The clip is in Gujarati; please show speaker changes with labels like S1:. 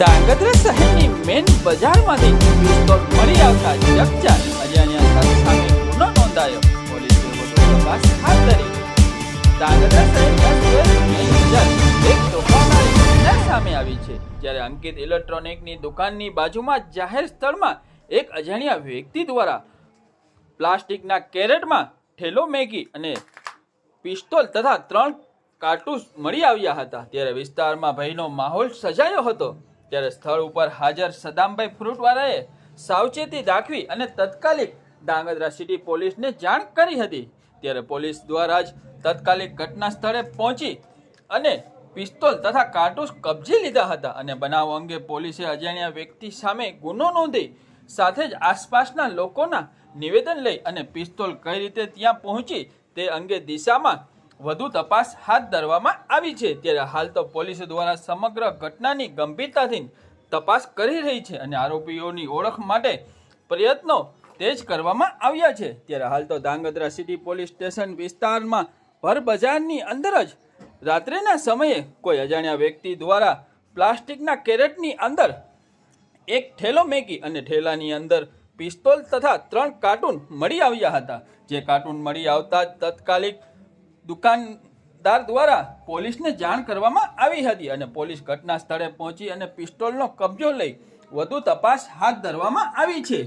S1: ધાંગધ્રા શહેરની મેન બજારમાંથી પિસ્તોલ મળી આવતા ચકચાર અજાણ્યા શખ્સ સામે ગુનો નોંધાયો. પોલીસે વધુ તપાસ હાથ ધરી. ધાંગધ્રા શહેરના સુએઝ મેન બજાર એક તોફાનની ઘટના સામે આવી છે. જ્યારે અંકિત ઇલેક્ટ્રોનિકની દુકાનની બાજુમાં જાહેર સ્થળમાં એક અજાણ્યા વ્યક્તિ દ્વારા પ્લાસ્ટિકના કેરેટમાં ઠેલો મેગી અને પિસ્તોલ તથા 3 કારતૂસ મળી આવ્યા હતા. ત્યારે વિસ્તારમાં ભયનો માહોલ સર્જાયો હતો. ત્યારે સ્થળ ઉપર હાજર સદામભાઈ ફ્રૂટવાળાએ સાવચેતી દાખવી અને તત્કાલિક ધાંગધ્રા સિટી પોલીસને જાણ કરી હતી. ત્યારે પોલીસ દ્વારા જ તત્કાલિક ઘટના સ્થળે પહોંચી અને પિસ્તોલ તથા કારતૂસ કબજે લીધા હતા અને બનાવ અંગે પોલીસે અજાણ્યા વ્યક્તિ સામે ગુનો નોંધી સાથે જ આસપાસના લોકોના નિવેદન લઈ અને પિસ્તોલ કઈ રીતે ત્યાં પહોંચી તે અંગે દિશામાં વધુ તપાસ હાથ ધરવામાં આવી છે. ત્યારે હાલ તો પોલીસ દ્વારા સમગ્ર ઘટનાની ગંભીરતાથી તપાસ કરી રહી છે અને આરોપીઓની ઓળખ માટે પ્રયત્નો તેજ કરવામાં આવ્યા છે. ત્યારે હાલ તો ધાંગધ્રા સિટી પોલીસ સ્ટેશન વિસ્તારમાં ભર બજારની અંદર જ રાત્રિના સમયે કોઈ અજાણ્યા વ્યક્તિ દ્વારા પ્લાસ્ટિકના કેરેટની અંદર એક ઠેલો મેગી અને ઠેલાની અંદર પિસ્તોલ તથા 3 કાર્ટૂન મળી આવ્યા હતા. જે કાર્ટૂન મળી આવતા તત્કાલિક દુકાનદાર દ્વારા પોલીસને જાણ કરવામાં આવી હતી અને પોલીસ ઘટના સ્થળે પહોંચી અને પિસ્તોલનો કબજો લઈ વધુ તપાસ હાથ ધરવામાં આવી છે.